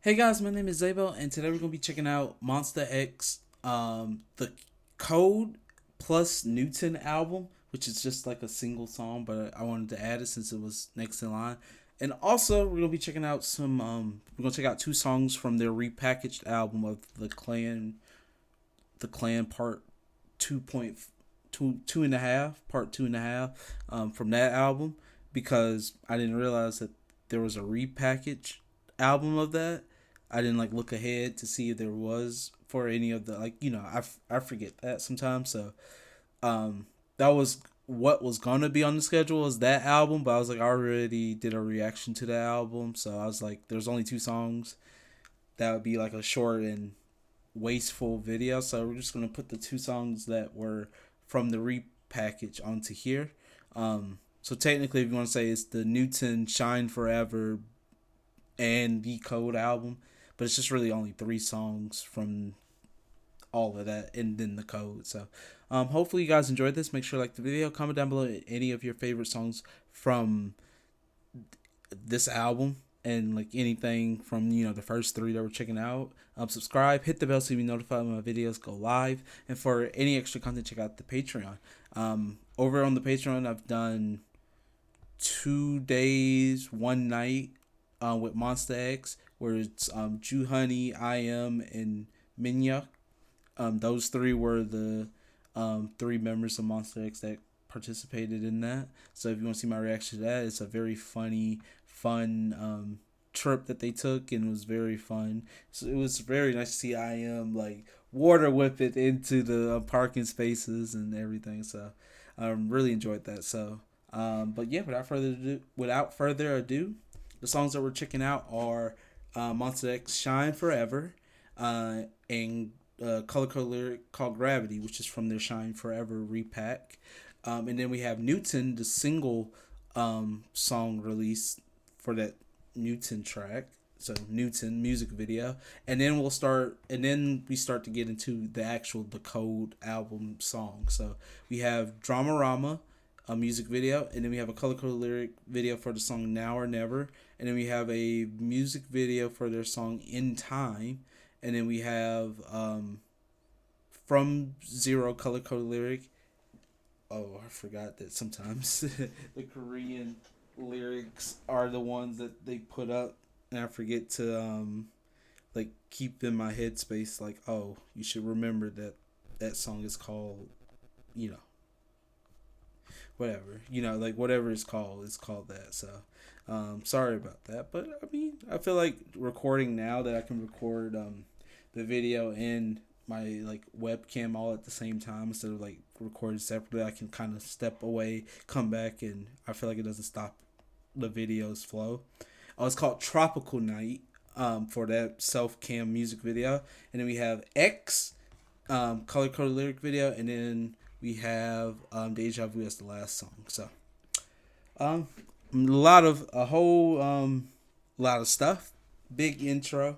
Hey guys, my name is Zaybo, and today we're gonna be checking out Monster X, the Code plus Newton album, which is just like a single song, but I wanted to add it since it was next in line. And also, we're gonna be checking out we're gonna check out two songs from their repackaged album of the Clan Part 2.2 and a half, Part 2.5, from that album because I didn't realize that there was a repackaged album of that. I didn't like look ahead to see if there was for any of the I forget that sometimes. So that was what was gonna be on the schedule is that album, but I was like I already did a reaction to that album, so I was like there's only two songs that would be like a short and wasteful video. So we're just gonna put the two songs that were from the repackage onto here. So technically, if you want to say it's the Newton Shine Forever and the Code album, but it's just really only three songs from all of that and then the Code. So hopefully you guys enjoyed this. Make sure to like the video, comment down below any of your favorite songs from this album and like anything from the first three that we're checking out. Subscribe, hit the bell so you be notified when my videos go live, and for any extra content check out the Patreon. Over on the Patreon I've done 2 days 1 night with MONSTA X, where it's Jew Honey, I Am, and Minya. Those three were the three members of MONSTA X that participated in that. So if you want to see my reaction to that, it's a very fun trip that they took, and it was very fun. So it was very nice to see I Am like water whip it into the parking spaces and everything. So I really enjoyed that. So but yeah, without further ado, the songs that we're checking out are Monster X Shine Forever, and color code lyric called Gravity, which is from their Shine Forever repack. And then we have Newton, the single song release for that Newton track. So Newton music video, and then we start to get into the Code album song. So we have Dramarama, a music video, and then we have a color code lyric video for the song Now or Never, and then we have a music video for their song In Time, and then we have From Zero color code lyric. Oh, I forgot that sometimes the Korean lyrics are the ones that they put up, and I forget to like keep in my headspace like, oh, you should remember that that song is called, you know whatever, like whatever it's called that. So sorry about that, but I mean I feel like recording now that I can record the video and my like webcam all at the same time instead of like recording separately. I can kind of step away, come back, and I feel like it doesn't stop the video's flow. Oh, it's called Tropical Night, for that self cam music video, and then we have X, color coded lyric video, and then we have Deja Vu as the last song. So a whole lot of stuff, big intro,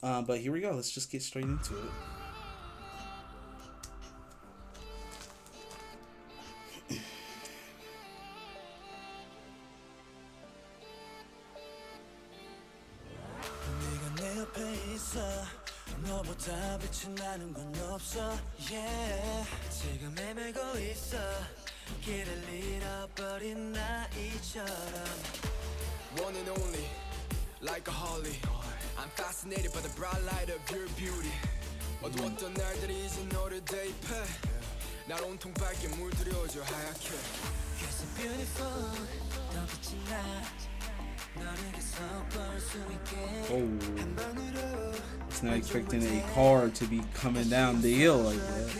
but here we go. Let's just get straight into it. 너보다 빛이 나는 건 없어 yeah 지금 헤매고 있어 길을 잃어버린 나이처럼 One and only like a holly I'm fascinated by the bright light of your beauty 어두웠던 날들이 이제 너를 대입해 날 온통 밝게 물들여줘 하얗게 You're so beautiful 더 빛이 나 Oh, it's not expecting a car to be coming down the hill like that.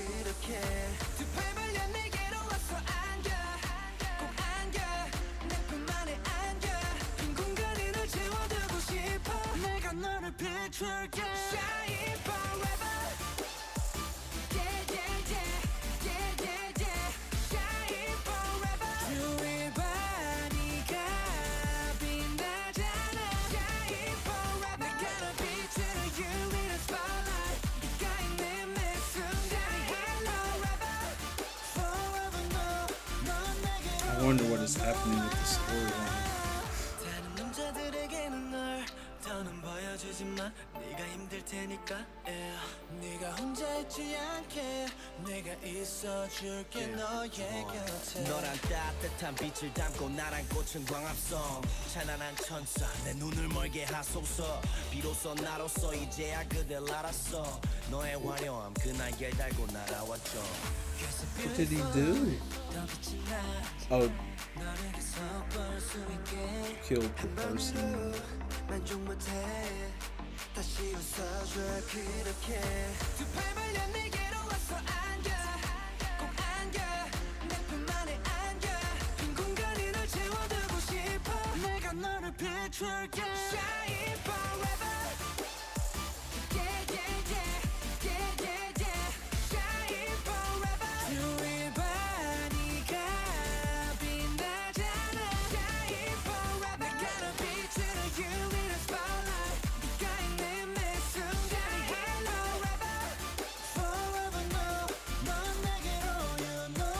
I wonder what is happening with the storyline. 버려주지 마 네가 힘들 테니까 yeah. 네가 혼자 있지 않게 내가 있어줄게 너의 곁에 너란 따뜻한 빛을 담고 나란 꽃은 광합성 찬란한 천사 내 눈을 멀게 하소서 비로소 나로서 이제야 그댈 알았어 너의 화려함 그날개 달고 날아왔죠 What did he do? Oh, killed the person. 만족 못해 다시 웃어줘 그렇게 두 팔 벌려 내게로 와서 안겨 꼭 안겨 내 품 안에 안겨 빈 공간에 널 채워두고 싶어 내가 너를 비출게 Shine forever Yeah yeah yeah yeah yeah yeah Shine forever 주위 봐 네가 빛나잖아 Shine forever 내가 널 비추는 you in a spotlight 네가 있는 매 순간이 hello forever Forever no 넌 내게로 you know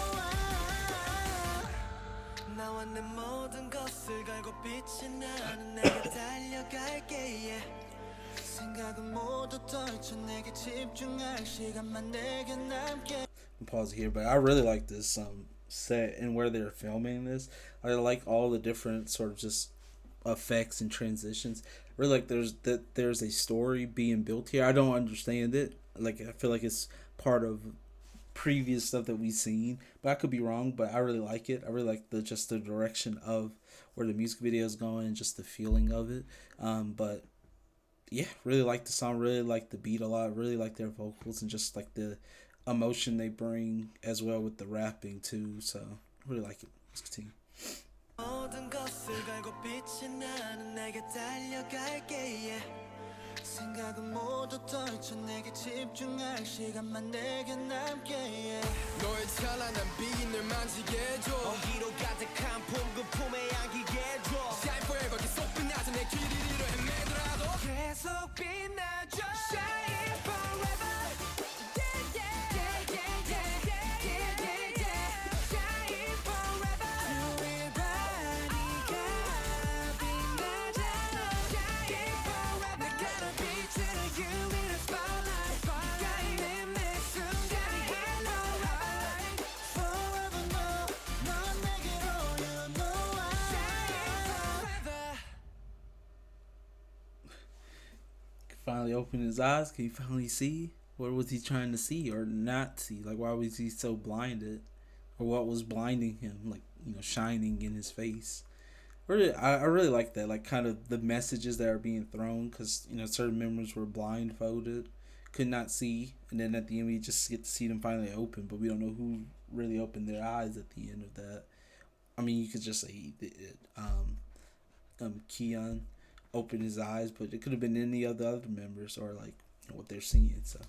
나와 내 모든 것을 걸고 빛이 나는 내게 달려갈게 yeah. 생각은 모두 떨쳐 내게 집중할 시간만 내게 남게 Pause here, but I really like this set and where they're filming this. I like all the different sort of just effects and transitions. Really like there's a story being built here. I don't understand it. Like I feel like it's part of previous stuff that we've seen, but I could be wrong. But I really like it. I really like the direction of where the music video is going and just the feeling of it. But yeah, really like the song. Really like the beat a lot. Really like their vocals and just like the emotion they bring as well with the rapping too. So really like it. Let's continue. 모든 것을 걸고 빛이 나는 내게 달려갈게 yeah. 생각은 모두 떨쳐 내게 집중할 시간만 내게 남게 yeah. 너의 찬란한 빛을 만지게 해줘 온기로 가득한 품 그 품에 안기게 해줘 Shine forever 계속 빛나줘 내 길 이리로 헤매더라도 계속 빛나줘 Shine forever Yeah yeah yeah yeah yeah yeah yeah Shine forever 주위 봐 네가 빛나잖아 Shine forever 내가 널 비추는 you in a spotlight 네가 있는 매 순간이 hello Forever no 넌 내게로 you know Shine forever Finally open his eyes. Can he finally see? What was he trying to see or not see? Like why was he so blinded? Or what was blinding him? Like, shining in his face. Really, I really like that. Like kind of the messages that are being thrown, because certain members were blindfolded, could not see, and then at the end we just get to see them finally open, but we don't know who really opened their eyes at the end of that. I mean, you could just say he did. Keon opened his eyes, but it could have been any of the other members or like what they're seeing. So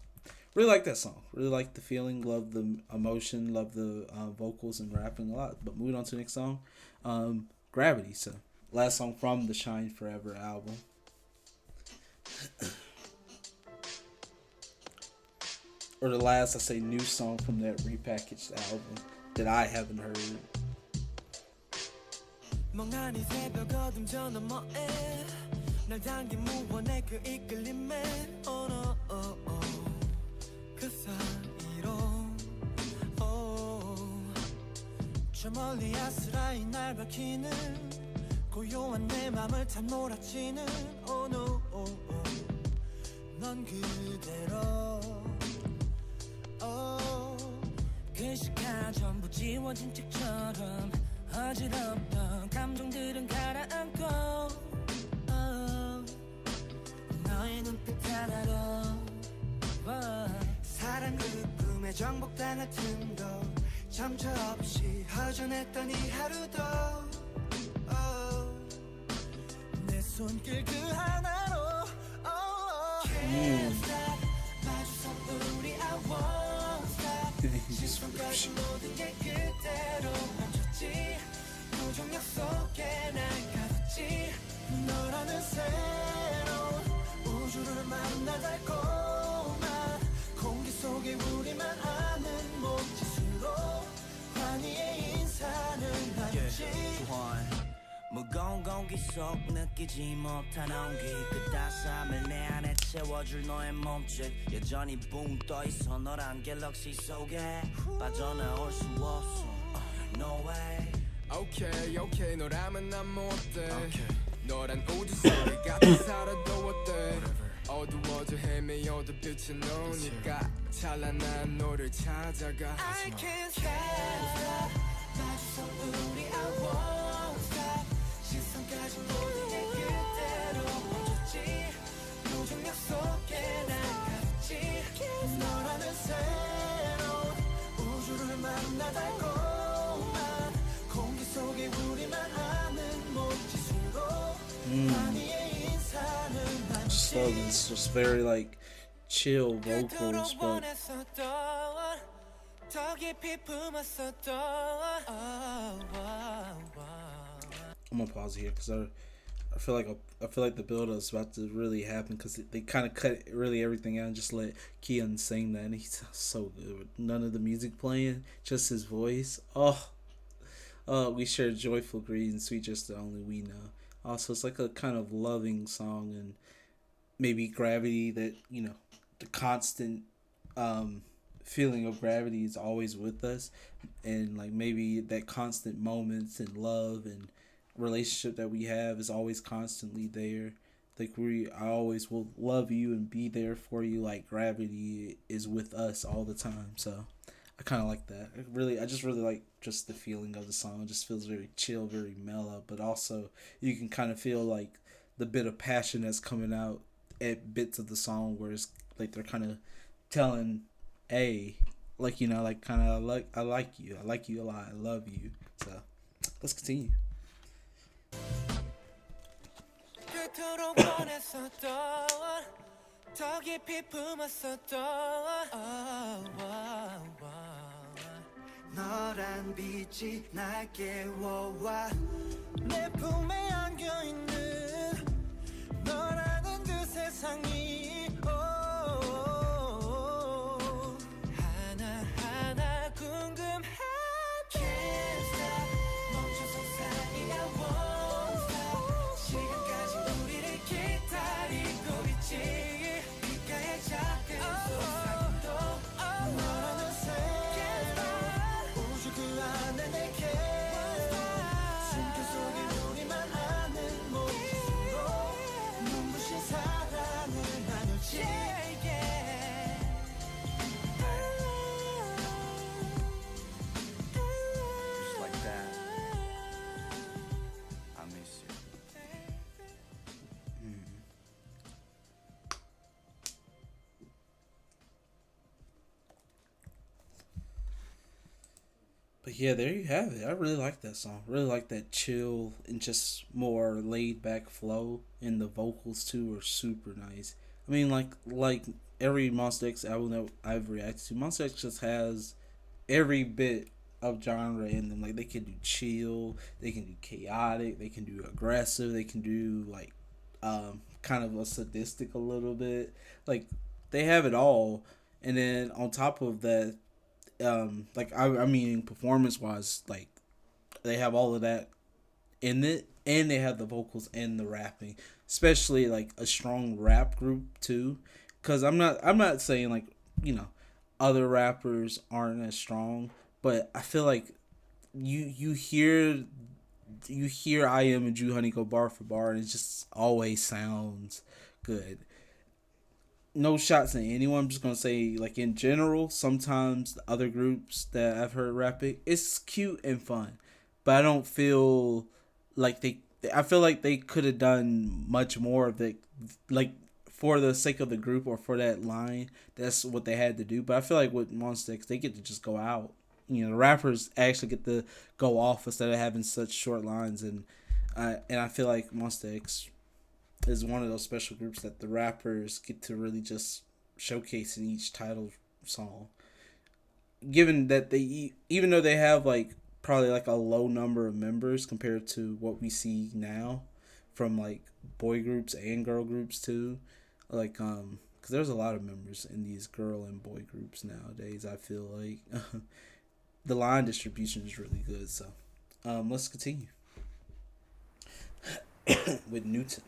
really like that song. Really like the feeling. Love the emotion. Love the vocals and rapping a lot. But moving on to the next song, Gravity. So last song from the Shine Forever album. Or the last, I say, new song from that repackaged album that I haven't heard. 멍하니 새벽 어둠 저 너머에 날 당긴 무언의 그 이끌림에 oh no oh oh 그 사이로 oh 저 멀리 아스라이 날 밝히는 고요한 내 맘을 다 몰아치는 oh no oh oh 넌 그대로 oh 그 시간 전부 지워진 책처럼 어지럽던 감정들은 가라앉고 너의 눈빛 하나로 사랑 그 꿈에 정복당할 틈도 정처 없이 허전했던 이 하루도 내 손길 그 하나로 Can't stop 마주선 우리 I won't stop 시선까지 모든 게 그대로 멈췄지 무정 약속에 날 가뒀지 너라는 새로운 우주를 만나 달콤한 공기 속에 우리만 아는 몸짓으로 환희의 인사는 나누지 무거운 공기 속 느끼지 못한 온기 그 따스 삶을 내 안에 채워줄 너의 몸짓 여전히 붕 떠있어 너란 갤럭시 속에 빠져나올 수 없어 No way Okay, okay, 너라면 난 뭐 어때 너란 우주 소리 같이 살아도 어때 어두워져 헤매여도 빛은 오니까 찬란한 너를 찾아가 I can't stop 마주선 우리 I won't stop 시선까지 모두 내 그대로 멈췄지 무중력 속에 난 갔지 너라는 새로운 우주를 만나 달콤한 공기 속에 우리만 아는 몸짓으로 아니의 인사는 Just love this. Just very like chill vocals, but I'm gonna pause here because I feel like I feel like the build up is about to really happen because they kind of cut really everything out and just let Keon sing that, and he sounds so good with none of the music playing, just his voice. We share joyful greetings, sweet just the only we know. Also, it's like a kind of loving song and maybe gravity that the constant feeling of gravity is always with us, and like maybe that constant moments and love and relationship that we have is always constantly there. Like I always will love you and be there for you. Like gravity is with us all the time. So I kind of like that. I just really like just the feeling of the song. It just feels very chill, very mellow, but also you can kind of feel like the bit of passion that's coming out at bits of the song where it's like they're kind of telling, hey, like like kind of I like you a lot, I love you. So let's continue. 그토록 원했었던 더 깊이 품었었던 너란 빛이 날 깨워와 내 품에 안겨있는 너라는 그 세상이 하나하나 궁금한 Can't stop 멈춰선 사이 I won't stop 시간까지 우리를 기다리고 있지 귓가에 작은 속삭임도 너라는 새로운 우주 그 안에 내게 숨결 속에 우리만 아는 몸짓으로 눈부신 사랑을 나누지 Just like that I miss you But yeah, there you have it. I really like that song. Really like that chill and just more laid back flow. And the vocals too are super nice. I mean, like every Monster X album that I've reacted to, Monster X just has every bit of genre in them. Like they can do chill, they can do chaotic, they can do aggressive, they can do like kind of a sadistic a little bit. Like they have it all. And then on top of that, like I mean performance wise, like they have all of that in it, and they have the vocals and the rapping, especially like a strong rap group too. Because I'm not saying like other rappers aren't as strong, but I feel like you hear I Am and Drew Honey go bar for bar, and it just always sounds good. No shots at anyone. I'm just gonna say, like in general, sometimes the other groups that I've heard rapping, it's cute and fun, but I don't feel like they. I feel like they could have done much more of it, like for the sake of the group or for that line. That's what they had to do. But I feel like with Monsta X, they get to just go out. The rappers actually get to go off instead of having such short lines, and I feel like Monsta X is one of those special groups that the rappers get to really just showcase in each title song. Given that even though they have like probably like a low number of members compared to what we see now from like boy groups and girl groups too, like because there's a lot of members in these girl and boy groups nowadays. I feel like the line distribution is really good. So let's continue with Newton.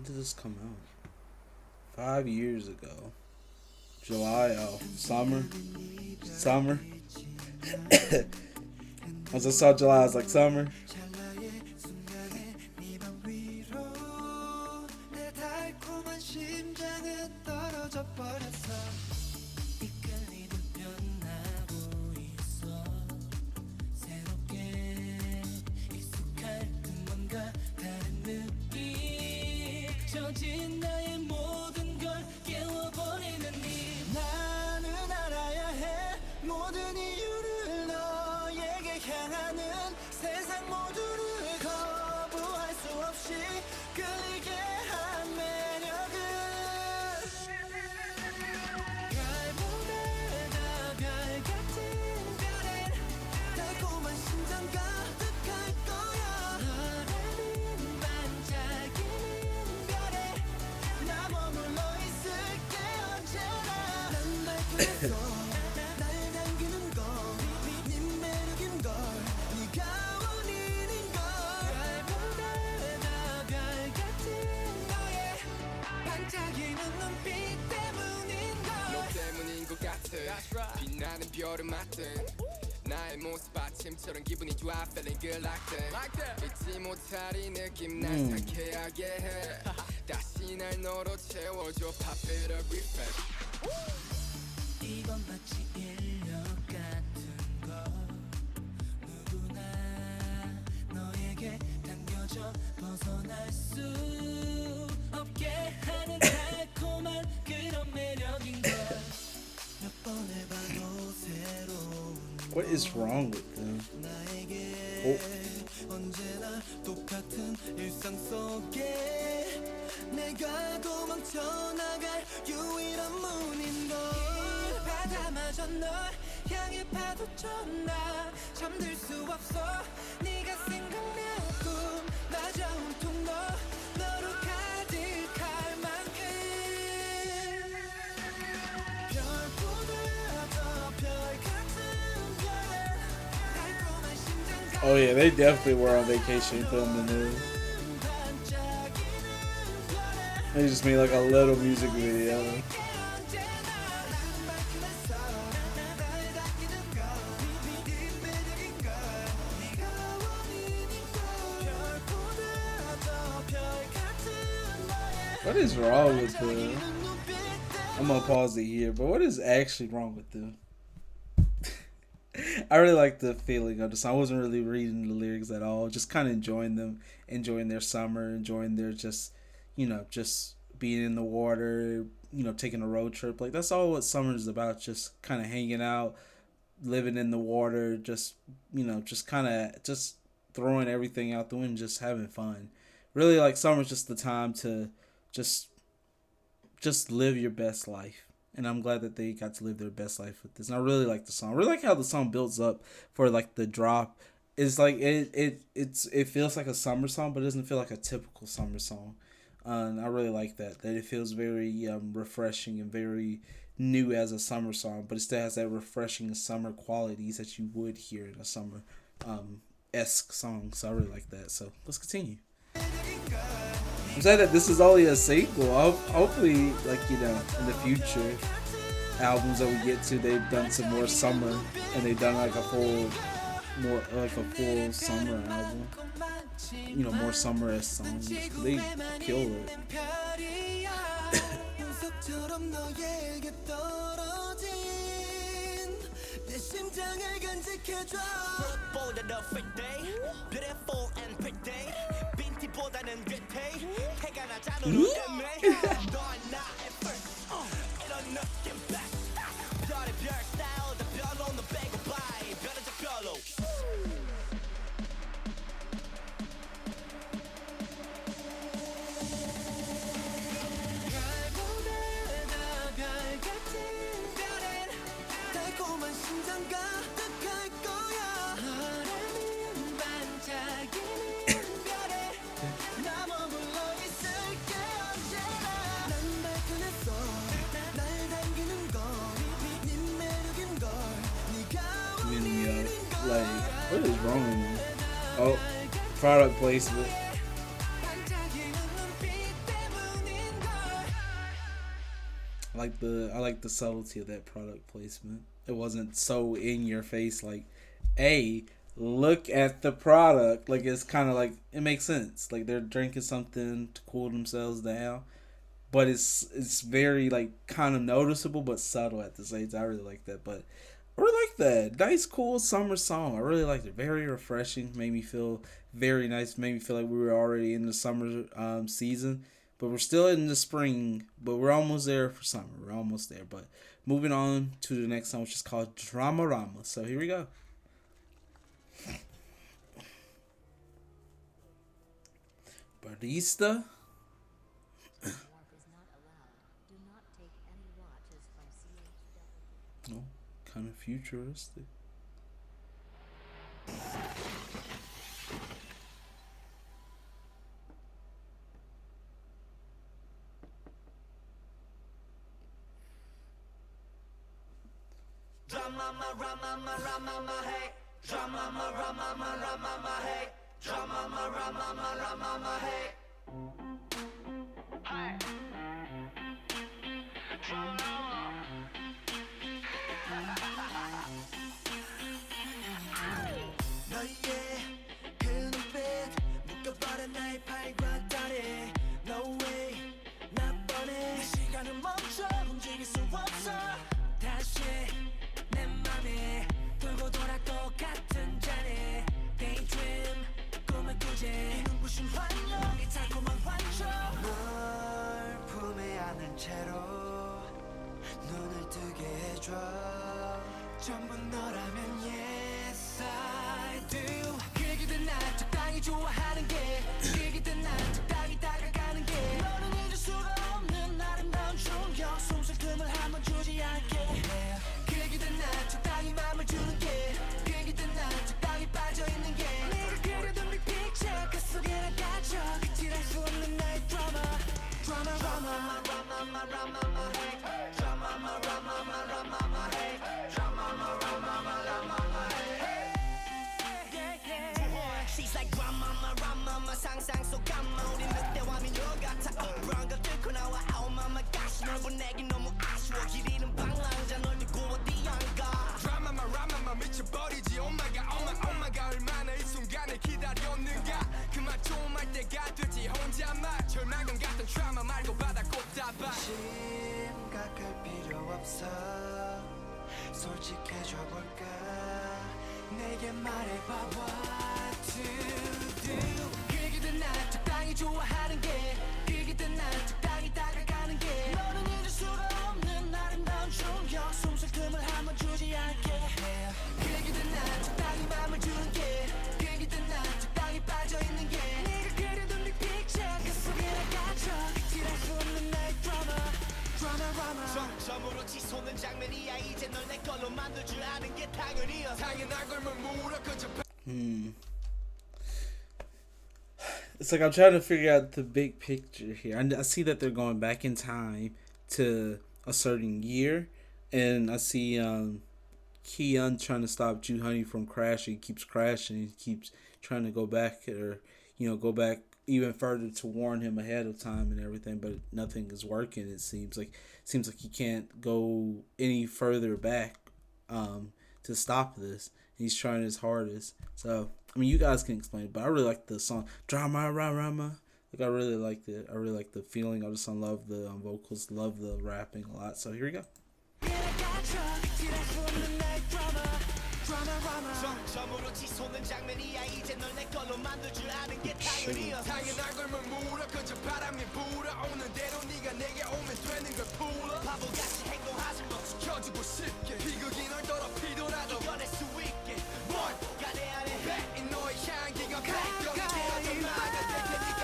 When did this come out? 5 years ago. July. Oh, summer. Summer. Once I saw July, I was like, summer. 빛나는 별을 맞든 나의 모습 아침처럼 기분이 좋아 feeling good like that 잊지 못할 이 느낌 날 상쾌하게 해 다시 날 너로 채워줘 pop it up refresh 이건 마치 인력 같은 거 누구나 너에게 당겨져 벗어날 수 없게 하는 달콤한 그런 매력인 걸 What is wrong with them? Oh. Oh yeah, they definitely were on vacation filming this. They just made like a little music video. What is wrong with them? I'm gonna pause it here, but what is actually wrong with them? I really like the feeling of the song. I wasn't really reading the lyrics at all. Just kind of enjoying them, enjoying their summer, enjoying their just, just being in the water, taking a road trip. Like, that's all what summer is about. Just kind of hanging out, living in the water, just, just kind of just throwing everything out the window, just having fun. Really, like, summer's just the time to just live your best life. And I'm glad that they got to live their best life with this. And I really like the song. I really like how the song builds up for like the drop. It's like it feels like a summer song, but it doesn't feel like a typical summer song. And I really like that it feels very refreshing and very new as a summer song, but it still has that refreshing summer qualities that you would hear in a summer esque song. So I really like that. So let's continue. I'm sad that this is only a single. Hopefully, like, in the future albums that we get to, they've done some more summer, and they've done like a full summer album. More summer-esque songs. They kill it. Like, what is wrong with me? Oh, product placement. I like the subtlety of that product placement. It wasn't so in your face like, hey, look at the product. Like it's kind of like it makes sense. Like they're drinking something to cool themselves down, but it's very like kind of noticeable but subtle at the same time. I really like that. But I really like that nice, cool summer song. I really liked it. Very refreshing. Made me feel very nice. Made me feel like we were already in the summer season, but we're still in the spring. But we're almost there for summer. We're almost there. But moving on to the next song, which is called Drama Rama. So here we go. Barista. Oh, kind of futuristic. Drama, rama, rama, hey. Drama, rama, rama, hey. Drama, rama, rama, hey. Hey. Drama. 너의 그 눈빛 묶어버려 나의 팔과 다리. No way 나 뻔해 시간은 멈춰 움직일 수 없어 다시 내 맘에 돌고 돌아 똑같은 자리 Daydream 꿈을 꾸지 이 눈부신 환영 이 달콤한 환청 널 품에 안은 채로 눈을 뜨게 해줘 전부 너라면 yes I do 그기든 난 적당히 좋아하는 게 그기든 난 적당히 다가가는 게 너는 잊을 수가 없는 아름다운 충격 숨쉴 틈을 한번 주지 않게 그기든 난 적당히 맘을 주는 게 그기든 난 적당히 빠져있는 게 네가 그려둔 빅 픽처 그 속에 난 갇혀 그칠할 수 없는 나의 드라마 드라마 드라마 드라마 드라마 hey 드라마 드라마 드라마 hey 드라마 드라마 드라마 hey She's like Rama, Rama, 상상 속 감마 우린 늑대와 미녀 같아 brown 걸 뚫고 나와 Oh my gosh 널 본 내겐 너무 아쉬워 길 잃은 방랑자 널 두고 어디 안 가 Rama, Rama 미쳐버리지 Oh my god, oh my god 얼마나 이 순간을 기다렸는가 그만 좀 할 때가 됐지 혼자만 절망감 같은 트라우마 말고 바다 꽃다발 심각할 필요 없어 솔직해져 볼까 내게 말해봐 what to do 그기든 난 적당히 좋아하는 게 그기든 난 적당히 다가가는 게 너는 잊을 수가 없는 아름다운 충격 숨쉴 틈을 한번 주지 않게 그기든 난 적당히 맘을 주는 게 그기든 난 적당히 빠져있는 게 네가 그려둔 빅 픽처 그 속에 나 갇혀 그칠할 수 없는 나의 드라마 점으로 치솟는 장면이야 이제 널 내 걸로 만들 줄 아는 게 당연히야 당연한 걸뭘 물어 그저 It's like I'm trying to figure out the big picture here. I see that they're going back in time to a certain year, and I see Kian trying to stop Ju Honey from crashing. He keeps crashing. He keeps trying to go back or go back even further to warn him ahead of time and everything, but nothing is working. It seems like he can't go any further back to stop this. He's trying his hardest. So I mean, you guys can explain it, but I really like the song Drama Rama. Like I really liked it. I really like the feeling of the song. Love the vocals. Love the rapping a lot. So here we go. 점으로 치솟는 장면이야 이제 널 내 걸로 만들 줄 아는 게 당연이야 당연한 걸 뭘 물어 그저 바람이 불어오는 대로 네가 내게 오면 되는 걸 풀어 바보같이 행동하지 마 지켜주고 싶게 비극이 널 더럽히더라도 이겨낼 수 있게 뭘가 내 안에 해 이 너의 향기가 백병이 되어져 나가 될 테니까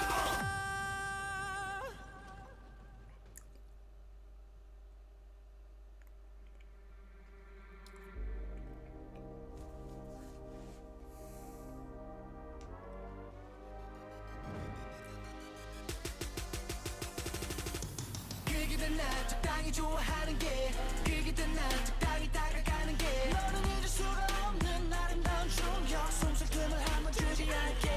그기든 난 적당히 좋아하는 게 그기든 난 적당히 다가가는 게 너는 잊을 수가 없는 아름다운 충격 숨쉴 틈을 한번 주지 않게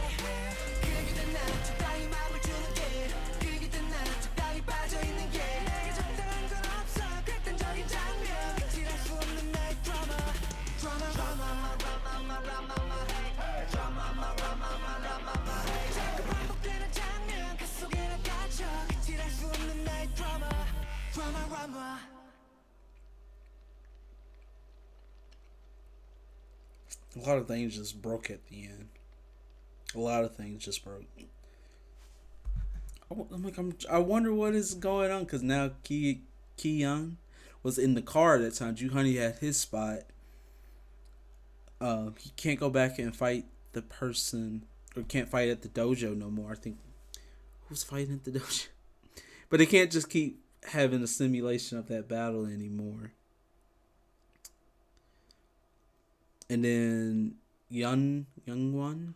그기든 난 적당히 마음을 주는 게 그기든 난 적당히 빠져있는 게 내게 적당한 건 없어 A lot of things just broke at the end. A lot of things just broke. I wonder what is going on because now Ki Young was in the car that time. Ju Honey had his spot. He can't go back and fight the person, or can't fight at the dojo no more. I think who's fighting at the dojo, but they can't just keep having a simulation of that battle anymore. And then young one,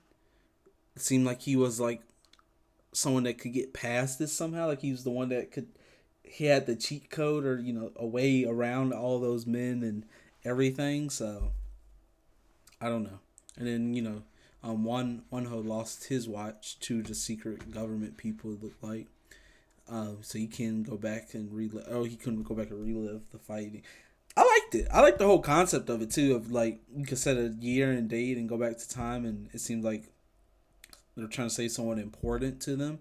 it seemed like he was like someone that could get past this somehow. Like he was the one that could. He had the cheat code, or a way around all those men and everything. So I don't know. And then one ho lost his watch to the secret government people. It looked like. So he can go back and relive. Oh, he couldn't go back and relive the fighting. I liked it. I liked the whole concept of it too. Of like you could set a year and date and go back to time, and it seemed like they're trying to say someone important to them,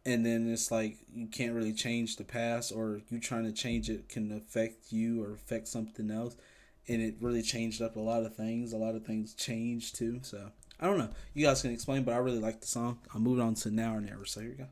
and then it's like you can't really change the past, or you trying to change it can affect you or affect something else, and it really changed up a lot of things. A lot of things changed too. So I don't know. You guys can explain, but I really like the song. I'll move on to Now or Never. So here we go.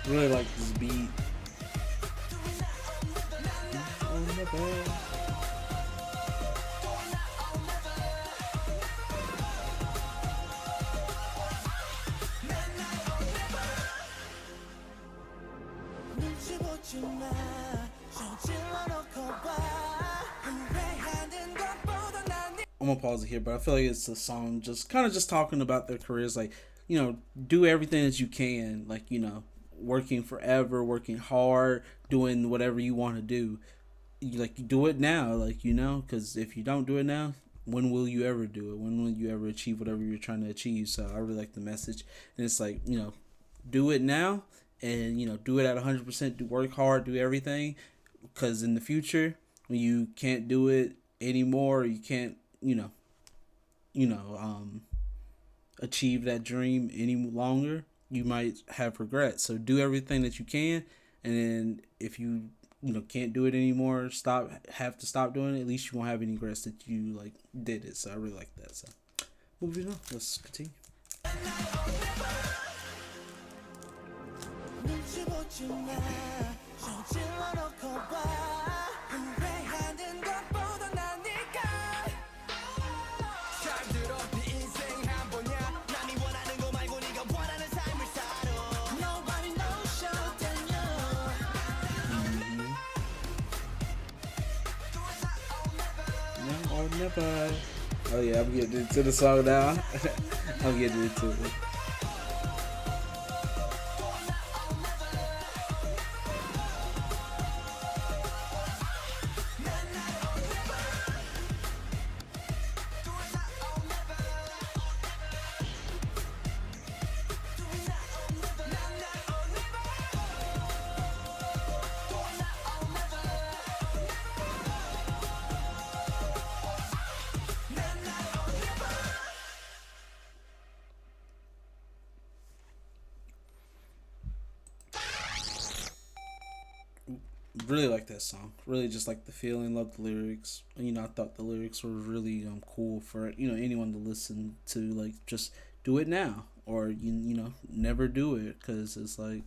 Really like this beat. I'm gonna pause it here, but I feel like it's a song just kind of just talking about their careers, like do everything that you can, like working forever, working hard, doing whatever you want to do. You do it now, like because if you don't do it now, when will you ever do it? When will you ever achieve whatever you're trying to achieve? So I really like the message, and it's like do it now, and do it at 100%. Do work hard, do everything, because in the future when you can't do it anymore, you can't achieve that dream any longer, you might have regret. So do everything that you can, and then if you can't do it anymore, have to stop doing it, at least you won't have any regrets that you did it. So I really like that. So moving on, let's continue. Never. Oh yeah, I'm getting into the song now. I'm getting into it. really like that song. Really just like the feeling, love the lyrics. You know, I thought the lyrics were really cool for anyone to listen to. Like, just do it now, or never do it, because it's like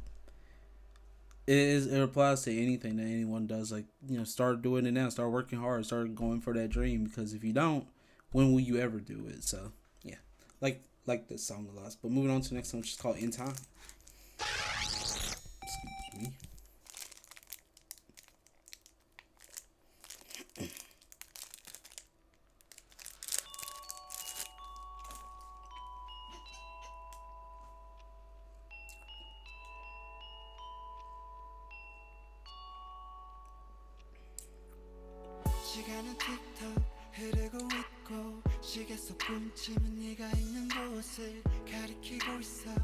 it applies to anything that anyone does. Like, start doing it now. Start working hard. Start going for that dream. Because if you don't, when will you ever do it? So yeah, like this song a lot. But moving on to the next one, which is called "In Time." Excuse me. 시간은 틱톡 흐르고 있고 시계 속 분침은 네가 있는 곳을 가리키고 있어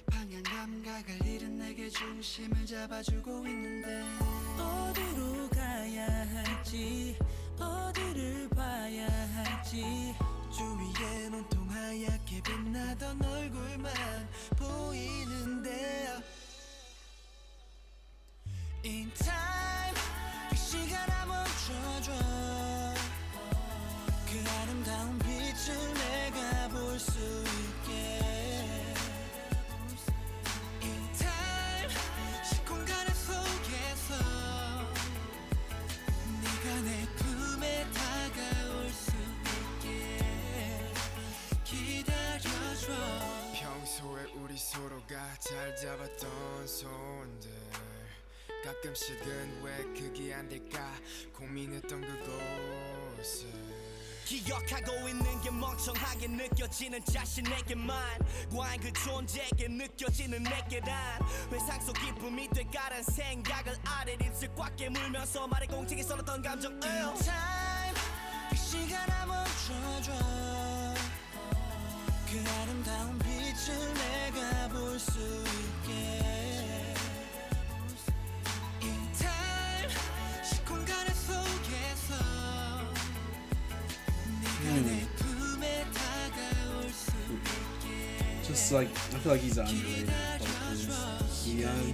방향 감각을 잃은 내게 중심을 잡아주고 있는데 어디로 가야 할지 어디를 봐야 할지 주위엔 온통 하얗게 빛나던 얼굴만 보이는데 In time 그 시간아 멈춰줘 그 아름다운 빛을 내가 볼 수 있게 In time 시공간 속에서 네가 내 품에 다가올 수 있게 기다려줘 평소에 우리 서로가 잘 잡았던 손들 가끔씩은 왜 그게 안 될까 고민했던 그곳을 기억하고 있는 게 멍청하게 느껴지는 자신에게만 과연 그 존재에게 느껴지는 내게란 회상 속 기쁨이 될까란 생각을 아래 입술 꽉 깨물면서 말의 공책에 써놨던 감정 In time 그 시간아 멈춰줘 그 아름다운 빛을 내가 볼 수 있게 In time 시공간 속에서 Just like I feel like he's an underrated vocalist. Young,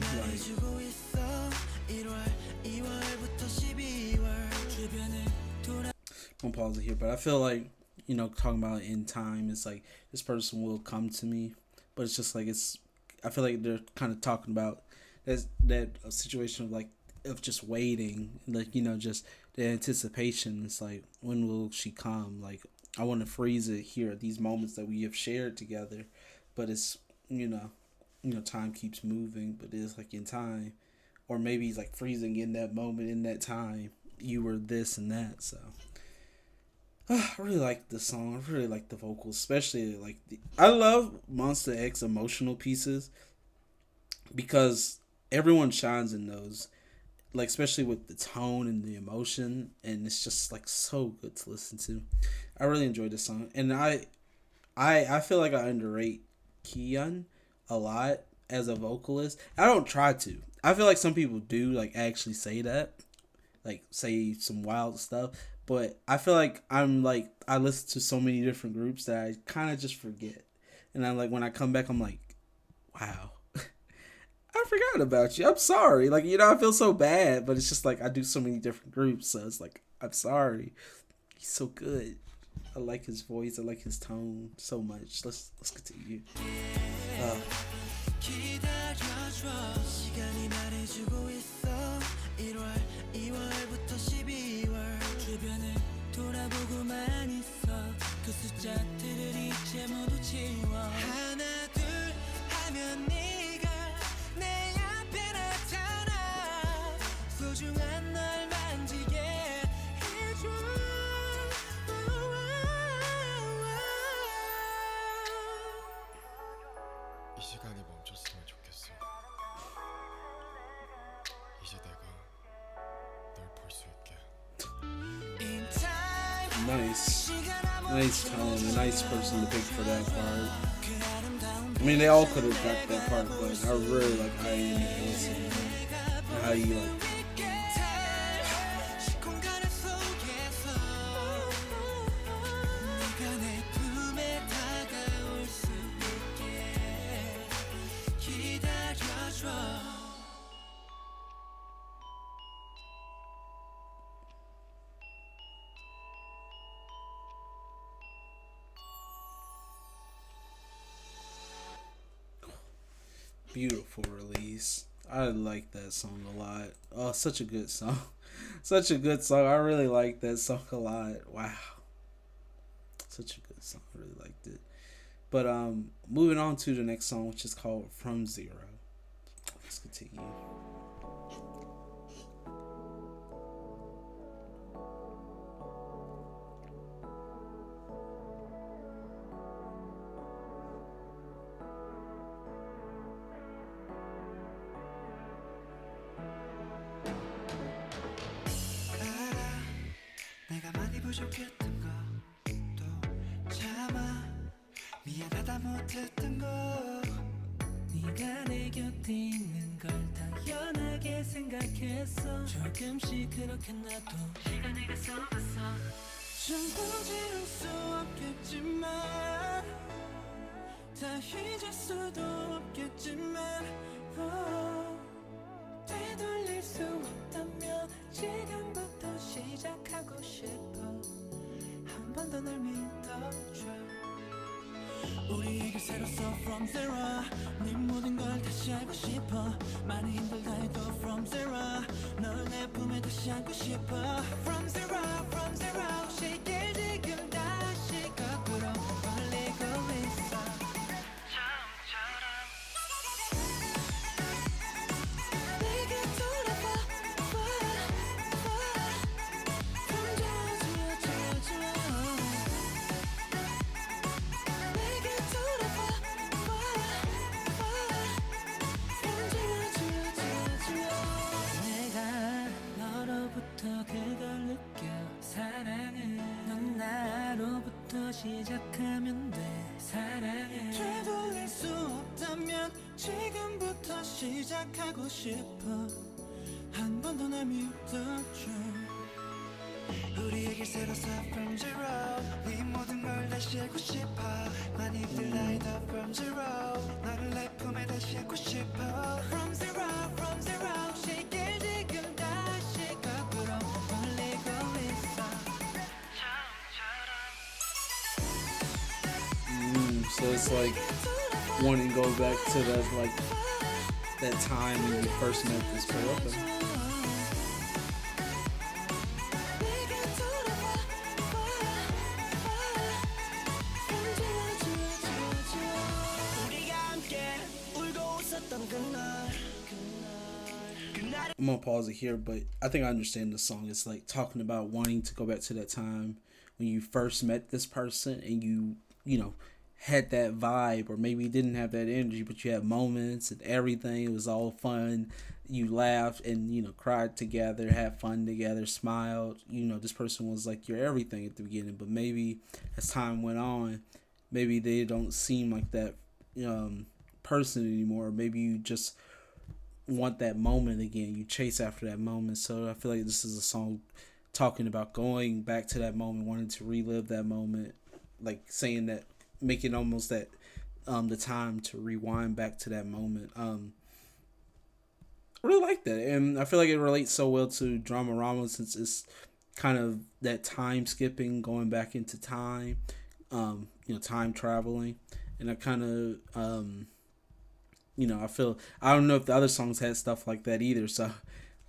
I'm gonna pause it here, but I feel like talking about In Time, it's like this person will come to me, but it's just like I feel like they're kind of talking about that situation of like of just waiting, like just the anticipation. It's like, when will she come? Like, I want to freeze it here at these moments that we have shared together, but it's time keeps moving, but it's like in time, or maybe it's like freezing in that moment, in that time you were this and that. So I really like the song. I really like the vocals, especially like I love Monsta X emotional pieces because everyone shines in those, like especially with the tone and the emotion, and it's just like so good to listen to. I really enjoyed this song, and I feel like I underrate Kihyun a lot as a vocalist. I don't try to. I feel like some people do, like actually say that, like say some wild stuff, but I feel like I listen to so many different groups that I kind of just forget, and I'm like, when I come back, I'm like, wow. I forgot about you. I'm sorry. Like, I feel so bad, but it's just like I do so many different groups, so it's like, I'm sorry. He's so good. I like his voice. I like his tone so much. Let's continue. 소중한 널 만지게 해줘 이 시간이 멈췄으면 좋겠어 이제 내가 널 볼 수 있게 Nice tone, a nice person to pick for that part. I mean, they all could have got that part, but I really like how you listen, how you like. beautiful release. I like that song a lot. Oh, such a good song. Such a good song. I really like that song a lot. Wow. Such a good song. I really liked it. But moving on to the next song, which is called From Zero. Let's continue. 알아 내가 많이 부족했던 것도 참아 미안하다 못했던 거 네가 내 곁에 있는 걸 당연하게 생각했어 조금씩 그렇게 나도 시간이 가서갔어 전부 지울 수 없겠지만 다 잊을 수도 없겠지만 되돌릴 수 없다면 지금부터 시작하고 싶어 한 번 더 날 믿어줘 우리에게 새로 써 from zero 네 모든 걸 다시 알고 싶어 많이 힘들다 해도 from zero 널 내 품에 다시 안고 싶어 from zero 시길 지금 다시 거꾸로 벌리고 있어 내게 돌아봐 from zero 내게 돌아봐 내가 너로부터 그걸 느껴 사랑은 넌 나로부터 시작하면 돼 사랑은 되돌릴 수 없다면 지금부터 시작하고 싶어 한 번 더 날 믿어줘 우리에게 새로 써 from zero 네 모든 걸 다시 알고 싶어 많이 힘들다 해도 from zero 너를 내 품에 다시 안고 싶어 from zero 시길 지금 다시 거꾸로 벌리고 있어 So it's like wanting to go back to that that time when you first met this person. I'm gonna pause it here, but I think I understand the song. It's like talking about wanting to go back to that time when you first met this person and you know, had that vibe, or maybe you didn't have that energy, but you had moments and everything. It was all fun. You laughed and, you know, cried together, had fun together, smiled. You know, this person was like your everything at the beginning, but maybe as time went on, maybe they don't seem like that person anymore. Maybe you just want that moment again. You chase after that moment. So I feel like this is a song talking about going back to that moment, wanting to relive that moment, like saying that, making almost that the time to rewind back to that moment. I really like that, and I feel like it relates so well to Dramarama since it's kind of that time skipping, going back into time, time traveling, and I kind of I don't know if the other songs had stuff like that either, so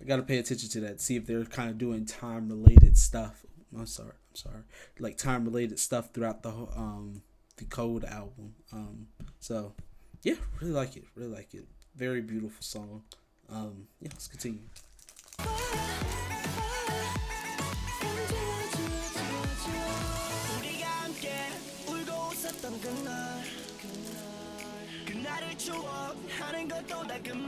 I gotta pay attention to that, see if they're kind of doing time related stuff. I'm sorry, like time related stuff throughout the whole the Code album. So yeah, really like it. Very beautiful song. Let's continue. 그날을 추억하는 것도 다 그만해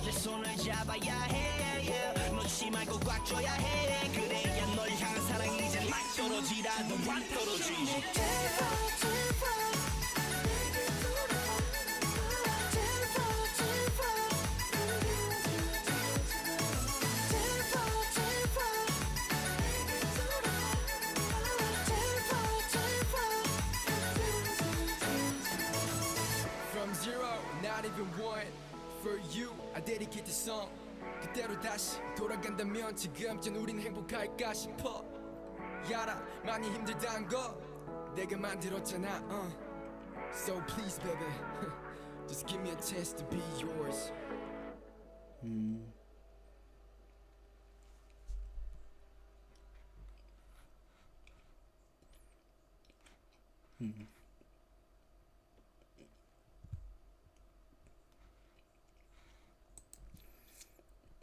내 손을 잡아야 해 놓지 말고 꽉 줘야 해 그래야 널 향한 사랑이 이제 막 떨어지라도 안 떨어지지 Not even one for you I dedicate the song 그때로 다시 돌아간다면 지금쯤 우린 행복할까 싶어 야라 많이 힘들다는 거 내가 만들었잖아 So please, baby, just give me a chance to be yours.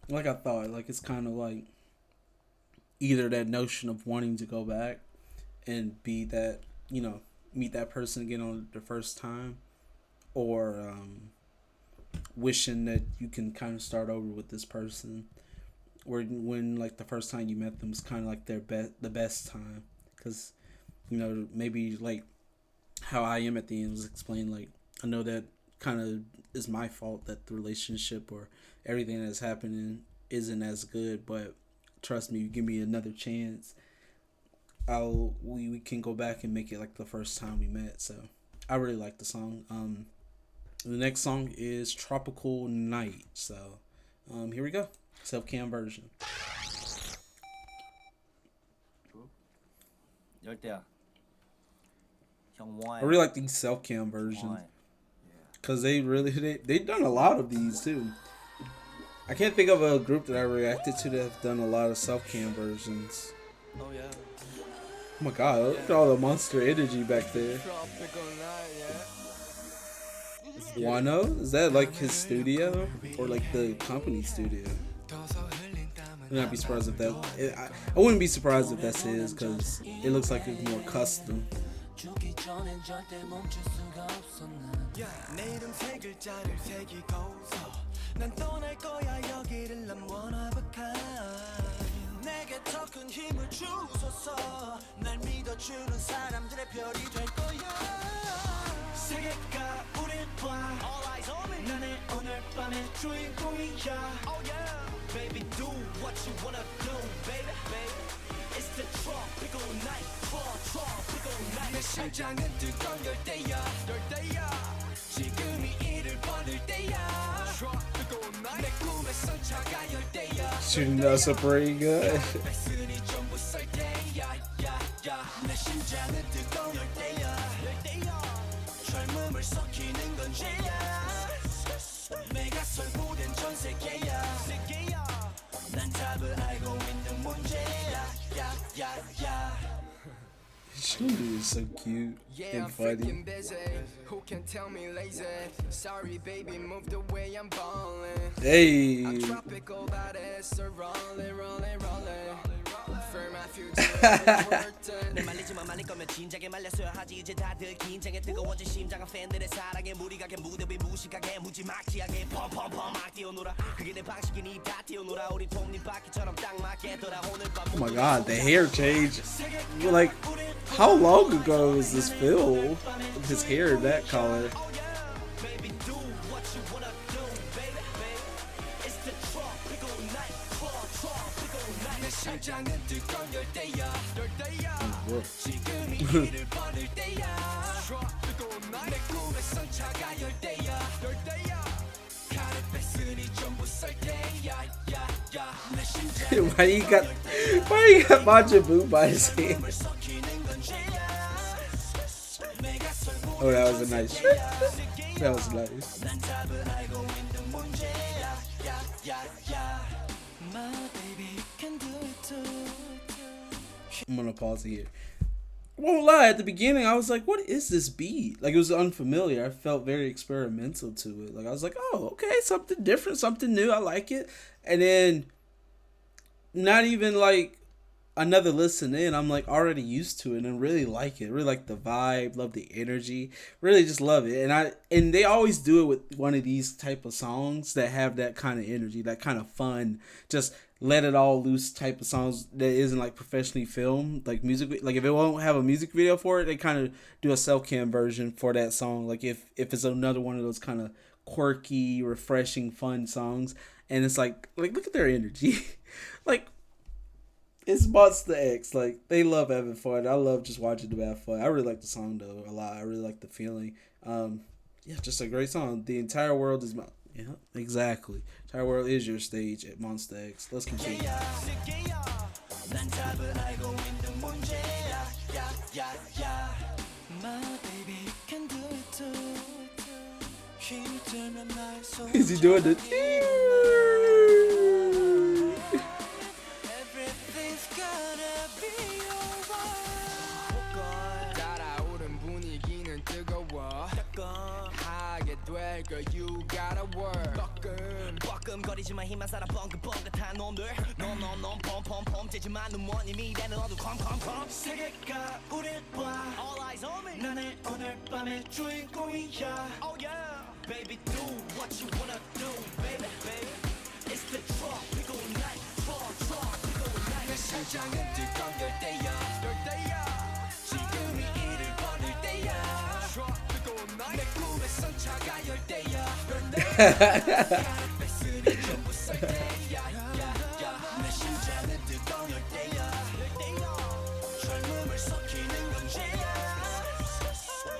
Like I thought, like it's kind of like either that notion of wanting to go back and be that, you know, meet that person again on the first time, or wishing that you can kind of start over with this person, or when like the first time you met them was kind of like the best time, because you know maybe like how I am at the end was explained. Like I know that kind of is my fault that the relationship or everything that's happening isn't as good, but trust me, you give me another chance, we can go back and make it like the first time we met. So I really like the song. The next song is Tropical Night. So here we go. Self-cam version. 열대야. 형 I really like these self-cam versions because they done a lot of these too. I can't think of a group that I reacted to that have done a lot of self-cam versions. Oh yeah. Oh my god, look at all the monster energy back there. Tropical night, yeah. Wano? Is that like his studio? Or like the company studio? I'd not be surprised if that... I wouldn't be surprised if that's his, because it looks like it's more custom. 내 이름 세 글자를 새기고서 난 떠날 거야 여기를 난 원하박한 내게 더 큰 힘을 주소서 날 믿어주는 사람들의 별이 될 거야 세계가 우릴 봐 All eyes on me 나는 오늘 밤의 주인공이야 Oh yeah Baby do what you wanna do baby It's the tropical night tropical night 내 심장은 뜨거운 열대야 지금이 이를 버릴 때야 Tropical night 내 꿈에선 차가 열대야 Shooting us up pretty good. 뱃순이 전부 설 때야 내 심장은 뜨거운 열대야 젊음을 섞이는 건 죄야 내가 설고된 전 세계야 난 답을 알고 있는 문제야 Shundu is so cute Yeah, and I'm funny. freaking busy. Who can tell me lazy? Sorry, baby, move the way I'm ballin'. Hey! I'm tropical bodies, so rollin'. For my future, worth it. 내 말리지만 말릴 거면 진작에 말렸어야 하지 이제 다들 긴장에 뜨거워진 심장은 팬들의 사랑에 무리가게 무대 위 무식하게 무지막지하게 펌펌펌 막 뛰어놀아 그게 내 방식이니 다 뛰어놀아 우리 톱니바퀴처럼 딱 맞게 돌아 오늘 밤 Oh my god, the hair change. Like, how long ago was this filmed? His hair that color. Baby do what you wanna do baby It's the tropical night tropical night 내 심장은 뜨거운 열대야 지금이 이를 버릴 때야 Tropical night 내 꿈에선 차가 열대야 가를 뺐으니 전부 설 때야 내 심장은 why you got Majin Buu by his hand? 섞이는 건 죄야 내가 설고 Oh, that was a nice trick. That was nice. 난 답을 알고 있는 문제야 My baby can do it too I'm gonna pause it here. Won't lie, at the beginning I was like, what is this beat? Like, it was unfamiliar. I felt very experimental to it. Like, I was like, oh, okay, something different, something new, I like it. And then not even like another listen in, I'm like already used to it and really like it. Really like the vibe, love the energy, really just love it. And they always do it with one of these type of songs that have that kind of energy, that kind of fun, just let it all loose type of songs that isn't like professionally filmed, like music. Like if it won't have a music video for it, they kind of do a self-cam version for that song. Like if it's another one of those kind of quirky, refreshing, fun songs, and it's like look at their energy, like. It's MONSTA X. Like, they love having fun. I love just watching them have fun. I really like the song, though, a lot. I really like the feeling. Yeah, just a great song. The entire world is... Yeah, exactly. The entire world is your stage at MONSTA X. Let's continue. Is he doing the? Everything's gonna be alright. 따라오른 분위기는 뜨거워 하게 될 걸 you gotta work 뻐끔거리지만 힘만 쌓아 뻥긋뻥긋한 놈들 놈놈놈 펌펌펌 째지만 눈먼 이미 되는 어두 컴컴컴 세계가 우릴 봐 All eyes on me 나는 오늘 밤의 주인공이야 Oh yeah Baby do what you wanna do Baby baby It's the tropical night tropical night 내 심장은 뜨거운 열대야 지금이 이를 버릴 때야 tropical night 내 꿈의 선차가 열대야 뺏으니 전부 살 때야 내 심장은 뜨거운 열대야 젊음을 섞이는 건재야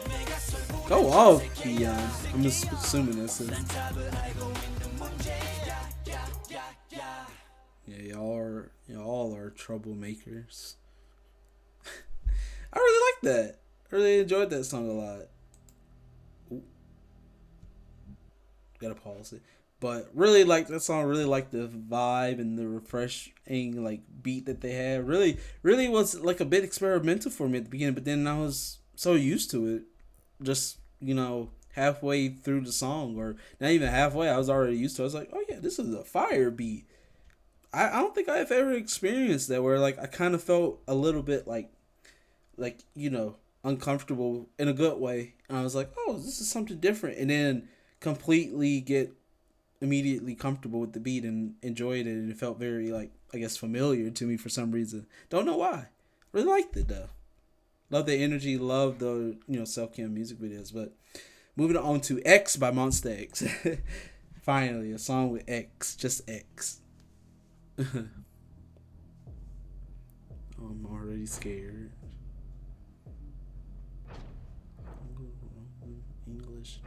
내가 설고 Go off, Keon. I'm just assuming that's it. 답을 알고 있는 문제야 Yeah, y'all are troublemakers. I really like that. I really enjoyed that song a lot. Ooh. Gotta pause it. But really like that song, really like the vibe and the refreshing like beat that they had. Really was like a bit experimental for me at the beginning, but then I was so used to it. Just, halfway through the song, or not even halfway, I was already used to it. I was like, oh yeah, this is a fire beat. I don't think I've ever experienced that where like I kind of felt a little bit like uncomfortable in a good way. And I was like, oh, this is something different. And then completely get immediately comfortable with the beat and enjoyed it. And it felt very like, I guess, familiar to me for some reason. Don't know why. Really liked it though. Love the energy. Love the, self-cam music videos. But moving on to X by MONSTA X. Finally, a song with X. Just X. I'm already scared. English,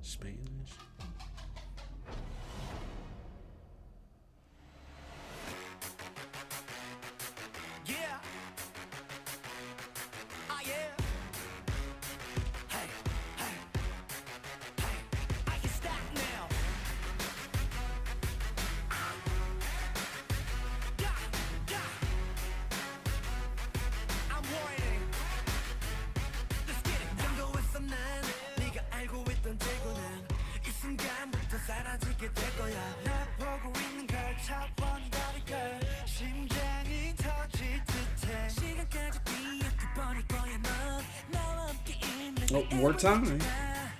Spanish. Yeah. Ah yeah. Hey, hey, hey. I can stop now. Yeah. I'm warning. Let's get it. 정도했어 난 네가 알고 있던 재고는 이 순간부터 사라지게 될 거야. 나 보고 있는 걸 차원이 다를걸. 심장이 터질 듯해. 시간까지 뒤흔들버릴 거야 넌. 나와 함께 있는 Oh, more time.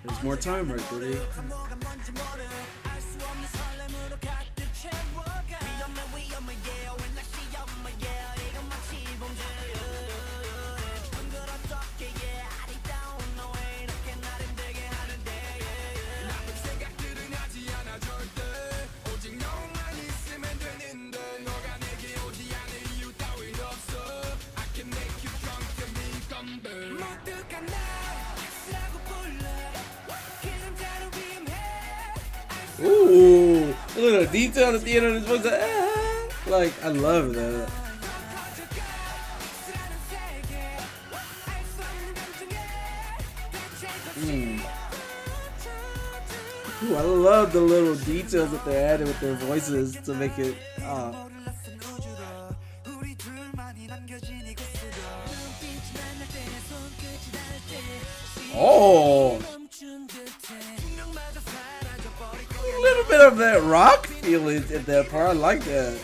There's more time right there. 뭐가 뭔지 모르. 알 수 없는 설렘으로 가득 채워가. 위험해 yeah. when I see yeah. 이건 마치 범죄. 징그럽게 yeah. I don't know 왜 이렇게 날 힘들게 하는데 yeah. 나쁜 생각들은 하지 않아 절대 오직 너만 있으면 되는데 너가 내게 오지 않을 이유 따윈 없어 I can make you drunk and become bad 모두가 날 X라고 불러. 그 남자는 위험해. Ooh, look at the detail at the end of this voice. Like, I love that. Ooh, I love the little details that they're adding with their voices to make it. Oh, a little bit of that rock feeling in that part. I like that.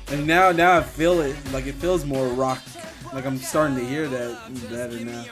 And now I feel it. Like it feels more rock. Like I'm starting to hear that better now.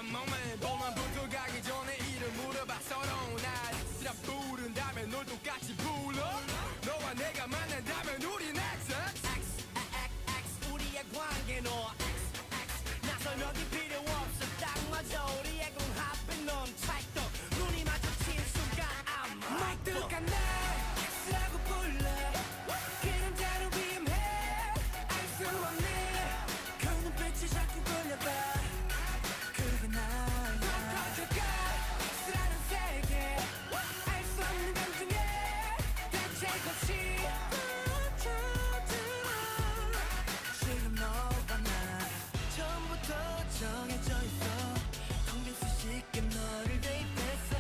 정해져 있어 텅빈 수식에 너를 대입했어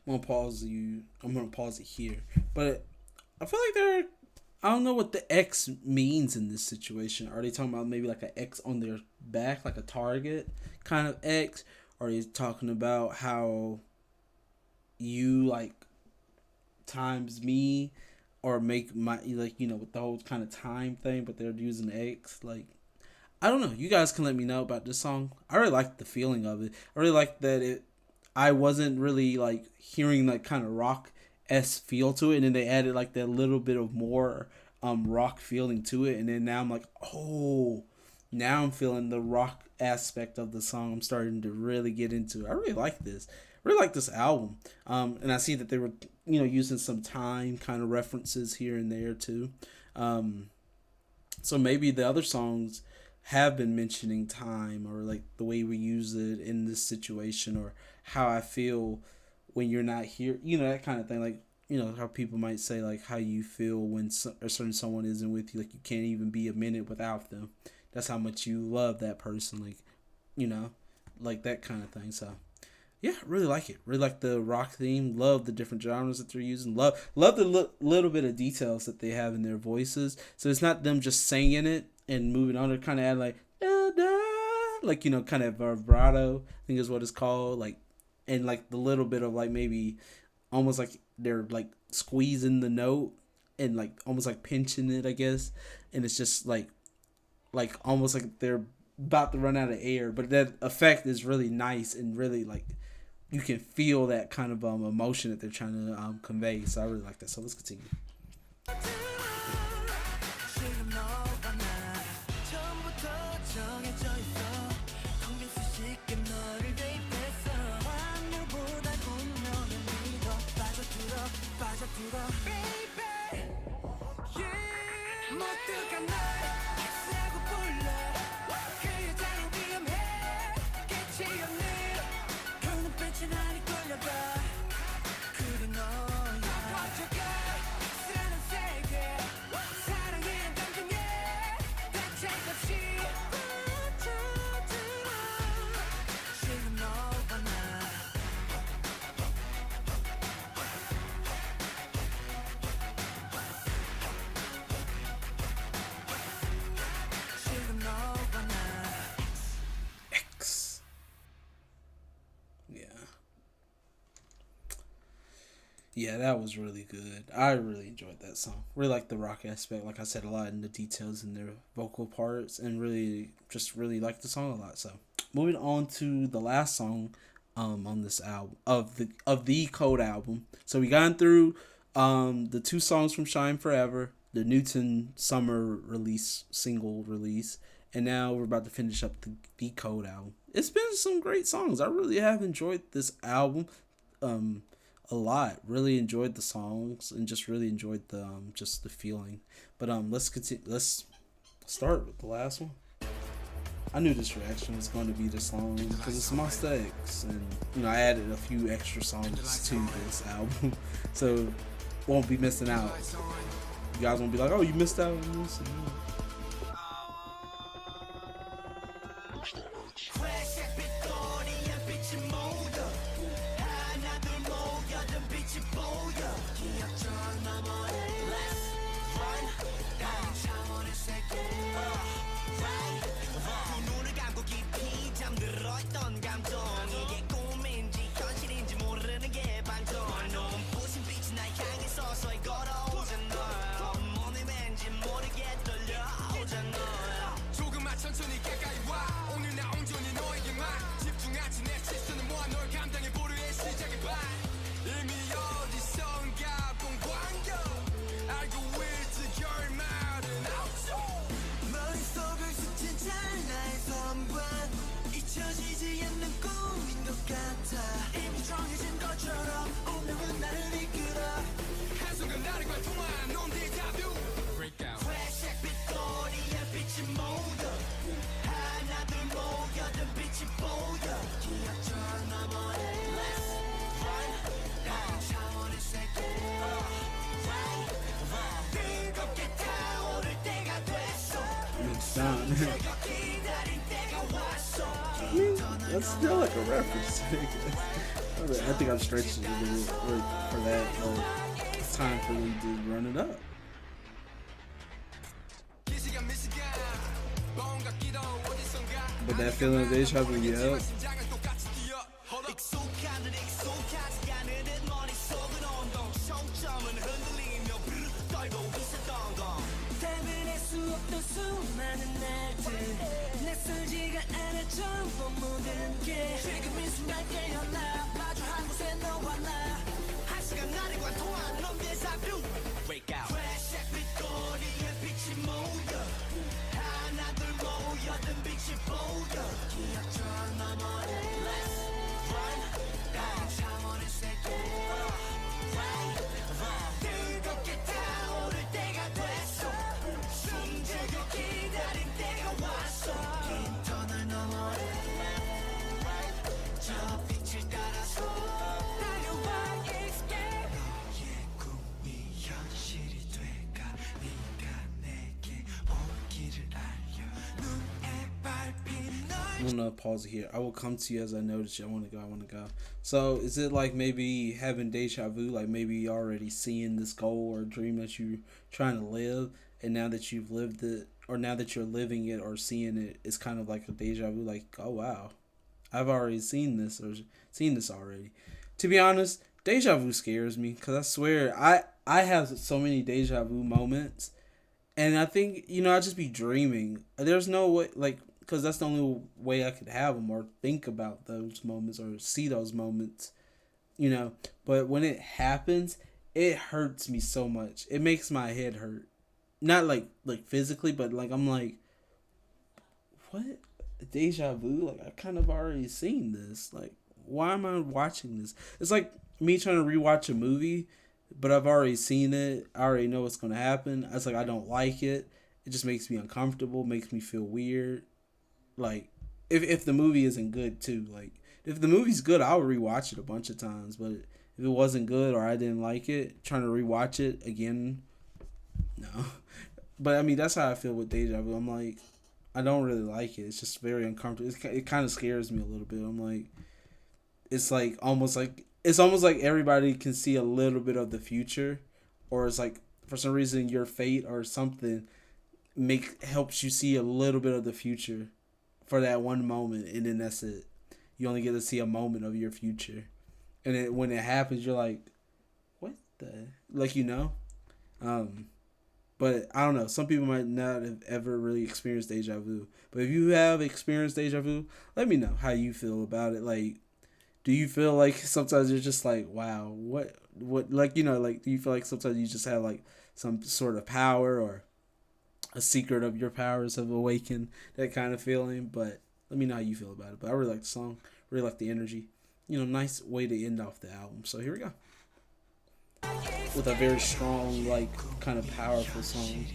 I'm gonna pause you. I'm gonna pause it here, but I feel like there. I don't know what the X means in this situation. Are they talking about maybe like an X on their back, like a target kind of X? Or are they talking about how you like times me or make my like with the whole kind of time thing, but they're using X like I don't know. You guys can let me know about this song. I really like the feeling of it. I really like that it. I wasn't really like hearing like kind of rock s feel to it, and then they added like that little bit of more rock feeling to it, and then now I'm like, oh, now I'm feeling the rock aspect of the song. I'm starting to really get into it. I really like this. I really like this album. And I see that they were using some time kind of references here and there too. So maybe the other songs have been mentioning time or like the way we use it in this situation or how I feel when you're not here, that kind of thing. Like, how people might say like how you feel when a certain someone isn't with you, like you can't even be a minute without them. That's how much you love that person, like, like that kind of thing. So yeah, really like it. Really like the rock theme. Love the different genres that they're using. Love the little bit of details that they have in their voices. So it's not them just singing it and moving on. They're kind of add like da, da, like kind of vibrato. I think is what it's called. Like, and like the little bit of like maybe almost like they're like squeezing the note and like almost like pinching it, I guess. And it's just like almost like they're about to run out of air, but that effect is really nice and really like you can feel that kind of emotion that they're trying to convey. So I really like that. So let's continue. Yeah, that was really good. I really enjoyed that song. Really like the rock aspect. Like I said, a lot in the details in their vocal parts, and really like the song a lot. So, moving on to the last song, on this album of the Code album. So we gone through, the two songs from Shine Forever, the Newton Summer single release, and now we're about to finish up the Code album. It's been some great songs. I really have enjoyed this album. A lot. Really enjoyed the songs and just really enjoyed the just the feeling. But let's continue. Let's start with the last one. I knew this reaction was going to be this long because it's MONSTA X, and I added a few extra songs to this album, so won't be missing out. You guys won't be like, oh, you missed out on this. That's still like a reference. I think I'm stretching it a little for that. But it's time for me to run it up. But that feeling of deja vu, yeah. Wake out. 하나둘 모여든 빛이 보여 기억처럼 넘어를 Let's run 다른 차원의 세계 뜨겁게 타오를 때가 됐어 숨죽여 기다린 때가 왔어 긴 터널 너머를 저 빛을 따라서 달려와 escape 너의 꿈이 현실이 돼가 네가 내게 올 길을 알려 눈에 밟힌 널 I'm gonna pause it here. I will come to you as I notice you. I want to go. So, is it like maybe having deja vu, like maybe already seeing this goal or dream that you're trying to live, and now that you've lived it, or now that you're living it or seeing it, it's kind of like a deja vu, like, oh wow, I've already seen this or seen this already. To be honest, deja vu scares me because I swear I have so many deja vu moments, and I think I just be dreaming. There's no way like. Because that's the only way I could have them or think about those moments or see those moments, But when it happens, it hurts me so much. It makes my head hurt. Not like physically, but like I'm like, what? Deja vu? Like I kind of already seen this. Like why am I watching this? It's like me trying to rewatch a movie, but I've already seen it. I already know what's going to happen. It's like I don't like it. It just makes me uncomfortable, makes me feel weird. Like, if the movie isn't good, too. Like, if the movie's good, I'll rewatch it a bunch of times. But if it wasn't good or I didn't like it, trying to rewatch it again, no. But, I mean, that's how I feel with deja vu. I'm like, I don't really like it. It's just very uncomfortable. It kind of scares me a little bit. I'm like, it's almost like everybody can see a little bit of the future. Or it's like, for some reason, your fate or something helps you see a little bit of the future for that one moment, and then that's it. You only get to see a moment of your future, and when it happens, you're like, "What the?" Like But I don't know. Some people might not have ever really experienced deja vu. But if you have experienced deja vu, let me know how you feel about it. Like, do you feel like sometimes you're just like, "Wow, what?" Like like do you feel like sometimes you just have like some sort of power or a secret of your powers have awakened, that kind of feeling? But let me know how you feel about it. But I really like the song, really like the energy. Nice way to end off the album. So here we go. With a very strong, like, kind of powerful song.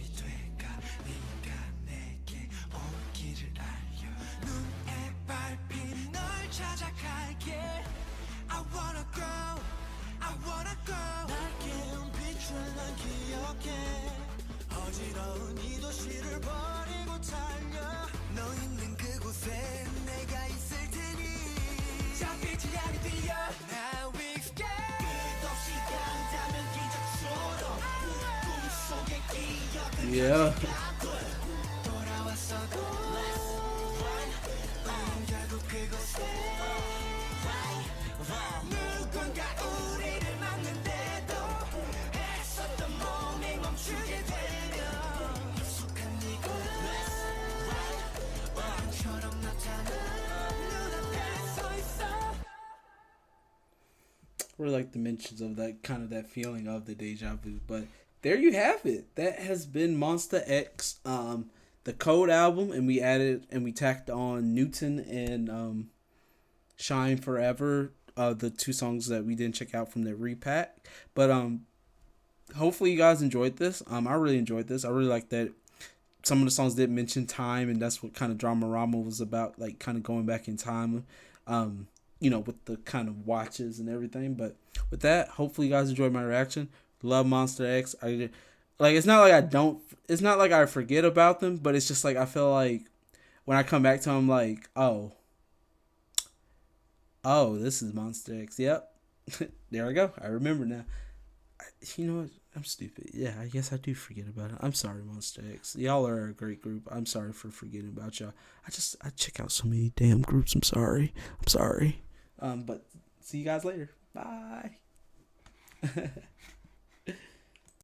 어지러운 이 도시를 버리고 달려 너 있는 그곳에 내가 있을 테니 저 빛이 향해 뛰어 Now we escape 끝없이 간다면 기적처럼 꿈속의 기억은 Yeah. 돌아왔어도 Let's run 결국 그곳에 누군가 우리를 막는데도 애썼던 몸이 멈추게 돼 Really like the mentions of that feeling of the deja vu. But there you have it. That has been MONSTA X, the Code album, and we tacked on Newton and Shine Forever, the two songs that we didn't check out from the repack. But hopefully you guys enjoyed this. I really enjoyed this. I really like that some of the songs did mention time, and that's what kind of Dramarama was about, like kind of going back in time. With the kind of watches and everything. But with that, hopefully you guys enjoyed my reaction. Love MONSTA X. It's not like I forget about them, but it's just like I feel like when I come back to them, like, oh, Oh, this is Monster X. Yep. There I go. I remember now. You know what? I'm stupid. Yeah, I guess I do forget about it. I'm sorry, Monster X. Y'all are a great group. I'm sorry for forgetting about y'all. I check out so many damn groups. I'm sorry. I'm sorry. But see you guys later. Bye.